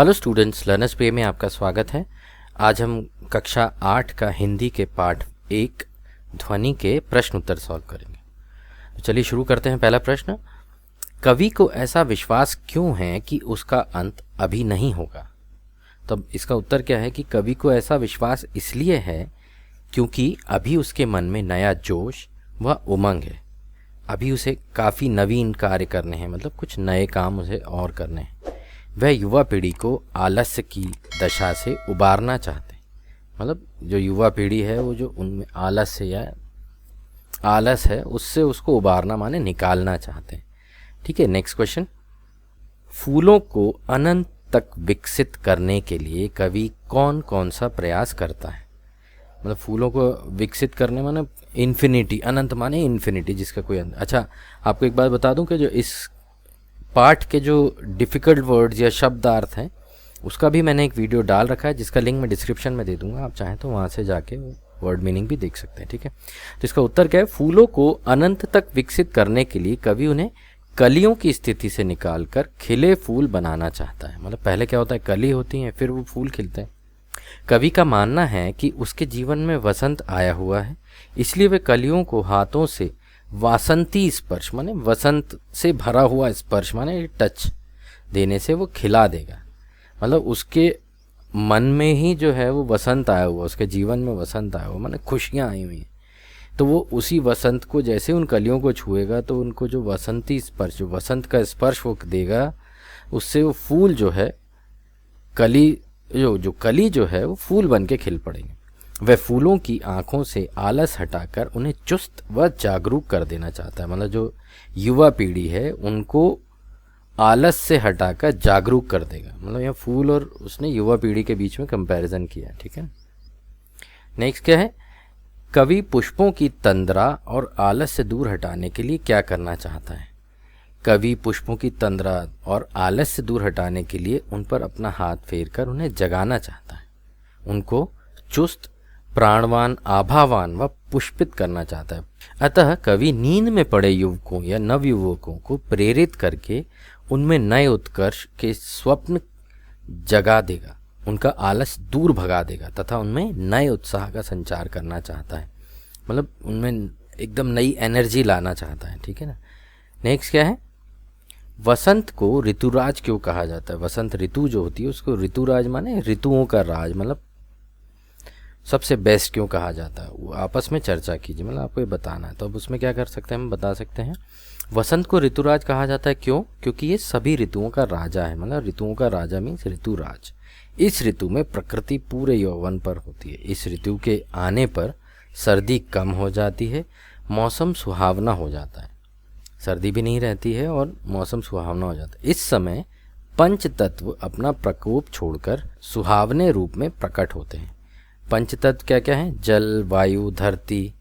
Hello students, learners पे में आपका स्वागत है। आज हम कक्षा 8 का हिंदी के पाठ 1 ध्वनि के प्रश्न उत्तर सॉल्व करेंगे। तो चलिए शुरू करते हैं। पहला प्रश्न, कवि को ऐसा विश्वास क्यों है कि उसका अंत अभी नहीं होगा? तब इसका उत्तर क्या है कि कवि को ऐसा विश्वास इसलिए है क्योंकि अभी उसके मन में नया जोश व उमंग है। अभी उसे काफ़ी नवीन कार्य करने हैं, मतलब कुछ नए काम उसे और करने हैं। वह युवा पीढ़ी को आलस्य की दशा से उबारना चाहते हैं। मतलब जो युवा पीढ़ी है वो जो उनमें आलस्य या आलस है उससे उसको उबारना माने निकालना चाहते हैं। ठीक है, नेक्स्ट क्वेश्चन, फूलों को अनंत तक विकसित करने के लिए कवि कौन कौन सा प्रयास करता है? मतलब फूलों को विकसित करने माने इन्फिनिटी, अनंत माने इन्फिनिटी जिसका कोई अंत। अच्छा, आपको एक बात बता दूं कि जो इस पाठ के जो डिफ़िकल्ट वर्ड्स या शब्दार्थ हैं उसका भी मैंने एक वीडियो डाल रखा है जिसका लिंक मैं डिस्क्रिप्शन में दे दूंगा। आप चाहें तो वहाँ से जाके वर्ड मीनिंग भी देख सकते हैं। ठीक है, तो इसका उत्तर क्या है? फूलों को अनंत तक विकसित करने के लिए कवि उन्हें कलियों की स्थिति से निकालकर खिले फूल बनाना चाहता है। मतलब पहले क्या होता है, कली होती हैं, फिर वो फूल खिलते हैं। कवि का मानना है कि उसके जीवन में वसंत आया हुआ है, इसलिए वे कलियों को हाथों से वासंती स्पर्श माने वसंत से भरा हुआ स्पर्श माने टच देने से वो खिला देगा। मतलब उसके मन में ही जो है वो वसंत आया हुआ, उसके जीवन में वसंत आया हुआ माने खुशियाँ आई हुई हैं। तो वो उसी वसंत को जैसे उन कलियों को छुएगा तो उनको जो वसंती स्पर्श, जो वसंत का स्पर्श वो देगा, उससे वो फूल जो है कली जो कली जो है वो फूल बन के खिल पड़ेंगे। वह फूलों की आंखों से आलस हटाकर उन्हें चुस्त व जागरूक कर देना चाहता है। मतलब जो युवा पीढ़ी है उनको आलस से हटाकर जागरूक कर देगा। मतलब यह फूल और उसने युवा पीढ़ी के बीच में कंपैरिजन किया है। ठीक है, नेक्स्ट क्या है? कवि पुष्पों की तंद्रा और आलस से दूर हटाने के लिए क्या करना चाहता है? कवि पुष्पों की तंद्रा और आलस से दूर हटाने के लिए उन पर अपना हाथ फेरकर उन्हें जगाना चाहता है। उनको चुस्त, प्राणवान, आभावान व पुष्पित करना चाहता है। अतः कवि नींद में पड़े युवकों या नवयुवकों को प्रेरित करके उनमें नए उत्कर्ष के स्वप्न जगा देगा, उनका आलस दूर भगा देगा तथा उनमें नए उत्साह का संचार करना चाहता है। मतलब उनमें एकदम नई एनर्जी लाना चाहता है। ठीक है ना, नेक्स्ट क्या है? वसंत को ऋतुराज क्यों कहा जाता है? वसंत ऋतु जो होती है उसको ऋतुराज माने ऋतुओं का राज, मतलब सबसे बेस्ट क्यों कहा जाता है? वो आपस में चर्चा कीजिए, मतलब आपको ये बताना है। तो अब उसमें क्या कर सकते हैं, हम बता सकते हैं वसंत को ऋतुराज कहा जाता है। क्यों? क्योंकि ये सभी ऋतुओं का राजा है। मतलब ऋतुओं का राजा मीन्स ऋतुराज। इस ऋतु में प्रकृति पूरे यौवन पर होती है। इस ऋतु के आने पर सर्दी कम हो जाती है, मौसम सुहावना हो जाता है। सर्दी भी नहीं रहती है और मौसम सुहावना हो जाता है। इस समय पंच तत्व अपना प्रकोप छोड़कर सुहावने रूप में प्रकट होते हैं। पंचतत्व क्या क्या है? जल, वायु, धरती,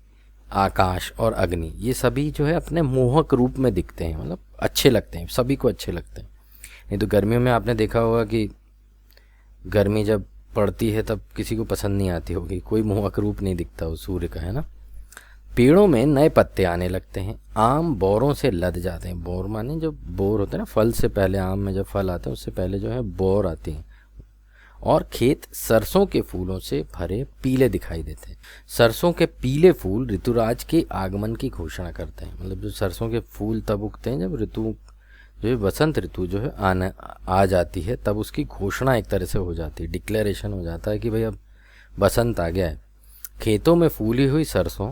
आकाश और अग्नि। ये सभी जो है अपने मोहक रूप में दिखते हैं, मतलब अच्छे लगते हैं, सभी को अच्छे लगते हैं। नहीं तो गर्मियों में आपने देखा होगा कि गर्मी जब पड़ती है तब किसी को पसंद नहीं आती होगी, कोई मोहक रूप नहीं दिखता उस सूर्य का, है ना। पेड़ों में नए पत्ते आने लगते हैं, आम बोरों से लद जाते हैं। बोर माने जो बोर होते हैं ना, फल से पहले, आम में जब फल आते हैं उससे पहले जो है बोर आती हैं। और खेत सरसों के फूलों से भरे पीले दिखाई देते हैं। सरसों के पीले फूल ऋतुराज के आगमन की घोषणा करते हैं। मतलब जो सरसों के फूल तब उगते हैं जब ऋतु जो है वसंत ऋतु जो है आ जाती है, तब उसकी घोषणा एक तरह से हो जाती है, डिक्लेरेशन हो जाता है कि भाई अब बसंत आ गया है। खेतों में फूली हुई सरसों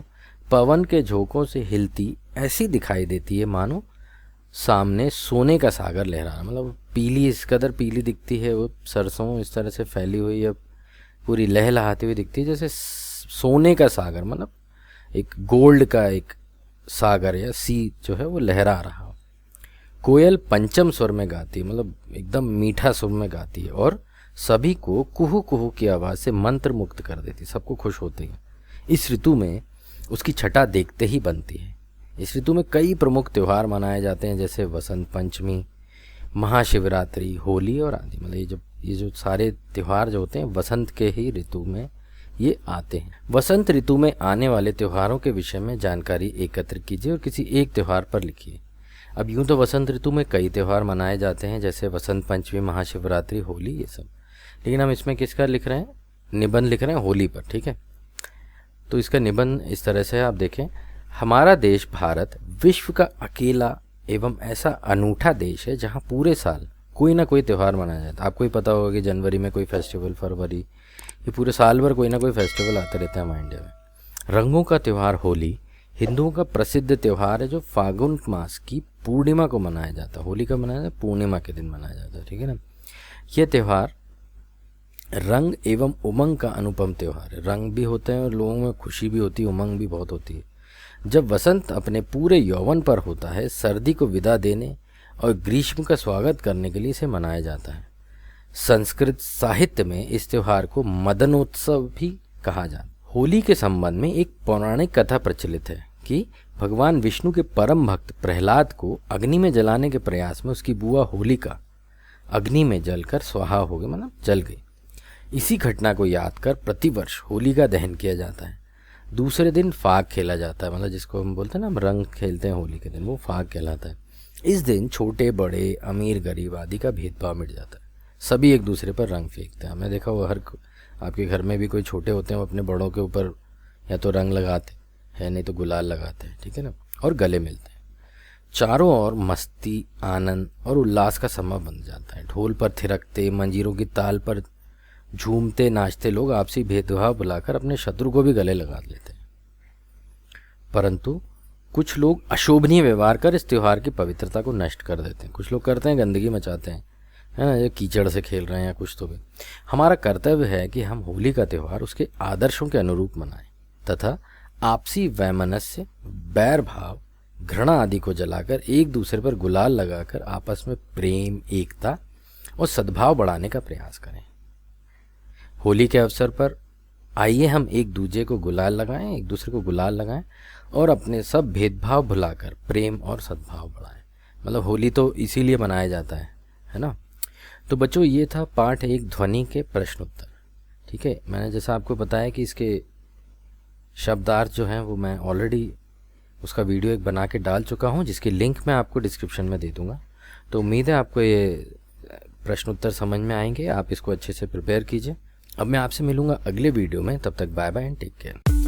पवन के झोंकों से हिलती ऐसी दिखाई देती है मानो सामने सोने का सागर लहरा रहा। मतलब पीली, इस कदर पीली दिखती है वो सरसों, इस तरह से फैली हुई या पूरी लहलहाती हुई दिखती है जैसे सोने का सागर, मतलब एक गोल्ड का एक सागर या सी जो है वो लहरा रहा हो। कोयल पंचम स्वर में गाती है, मतलब एकदम मीठा स्वर में गाती है और सभी को कुहू कुहू की आवाज़ से मंत्र मुक्त कर देती है, सबको खुश होती है। इस ऋतु में उसकी छटा देखते ही बनती है। इस ऋतु में कई प्रमुख त्यौहार मनाए जाते हैं जैसे वसंत पंचमी, महाशिवरात्रि, होली और आदि। मतलब ये जो सारे त्यौहार जो होते हैं वसंत के ही ऋतु में ये आते हैं। वसंत ऋतु में आने वाले त्योहारों के विषय में जानकारी एकत्र कीजिए और किसी एक त्यौहार पर लिखिए। अब यूँ तो वसंत ऋतु में कई त्यौहार मनाए जाते हैं, जैसे वसंत पंचमी, महाशिवरात्रि, होली, ये सब। लेकिन हम इसमें किसका लिख रहे हैं, निबंध लिख रहे हैं होली पर, ठीक है। तो इसका निबंध इस तरह से आप देखें, हमारा देश भारत विश्व का अकेला एवं ऐसा अनूठा देश है जहाँ पूरे साल कोई ना कोई त्यौहार मनाया जाता है। आपको ही पता होगा कि जनवरी में कोई फेस्टिवल, फरवरी, ये पूरे साल भर कोई ना कोई फेस्टिवल आते रहते हैं हमारे इंडिया में। रंगों का त्यौहार होली हिंदुओं का प्रसिद्ध त्यौहार है जो फागुन मास की पूर्णिमा को मनाया जाता है। होली का मनाया जाता है, पूर्णिमा के दिन मनाया जाता है, ठीक है ना। यह त्यौहार रंग एवं उमंग का अनुपम त्यौहार है। रंग भी होते हैं और लोगों में खुशी भी होती है, उमंग भी बहुत होती है। जब वसंत अपने पूरे यौवन पर होता है, सर्दी को विदा देने और ग्रीष्म का स्वागत करने के लिए इसे मनाया जाता है। संस्कृत साहित्य में इस त्यौहार को मदनोत्सव भी कहा जाता है। होली के संबंध में एक पौराणिक कथा प्रचलित है कि भगवान विष्णु के परम भक्त प्रहलाद को अग्नि में जलाने के प्रयास में उसकी बुआ होलिका अग्नि में जलकर स्वाहा हो गई, मतलब जल गई। इसी घटना को याद कर प्रतिवर्ष होली का दहन किया जाता है। दूसरे दिन फाग खेला जाता है, मतलब जिसको हम बोलते हैं ना, हम रंग खेलते हैं होली के दिन, वो फाग कहलाता है। इस दिन छोटे बड़े, अमीर गरीब आदि का भेदभाव मिट जाता है। सभी एक दूसरे पर रंग फेंकते हैं। हमने देखा वो हर आपके घर में भी कोई छोटे होते हैं, वो अपने बड़ों के ऊपर या तो रंग लगाते हैं, नहीं तो गुलाल लगाते हैं, ठीक है ना, और गले मिलते हैं। चारों ओर मस्ती, आनंद और उल्लास का समय बन जाता है। ढोल पर थिरकते, मंजीरों की ताल पर झूमते नाचते लोग आपसी भेदभाव बुलाकर अपने शत्रु को भी गले लगा लेते हैं। परंतु कुछ लोग अशोभनीय व्यवहार कर इस त्यौहार की पवित्रता को नष्ट कर देते हैं। कुछ लोग करते हैं, गंदगी मचाते हैं, है ना, ये कीचड़ से खेल रहे हैं या कुछ तो भी। हमारा कर्तव्य है कि हम होली का त्यौहार उसके आदर्शों के अनुरूप मनाएं तथा आपसी वैमनस्य, बैर भाव, घृणा आदि को जलाकर एक दूसरे पर गुलाल लगाकर आपस में प्रेम, एकता और सद्भाव बढ़ाने का प्रयास करें। होली के अवसर पर आइए हम एक दूसरे को गुलाल लगाएं और अपने सब भेदभाव भुलाकर प्रेम और सद्भाव बढ़ाएं। मतलब होली तो इसीलिए मनाया जाता है ना। तो बच्चों, ये था पाठ 1 ध्वनि के प्रश्न उत्तर, ठीक है। मैंने जैसा आपको बताया कि इसके शब्दार्थ जो हैं वो मैं ऑलरेडी उसका वीडियो एक बना के डाल चुका हूँ, जिसकी लिंक मैं आपको डिस्क्रिप्शन में दे दूँगा। तो उम्मीद है आपको ये प्रश्न उत्तर समझ में आएंगे, आप इसको अच्छे से प्रिपेयर कीजिए। अब मैं आपसे मिलूँगा अगले वीडियो में, तब तक bye bye and take care.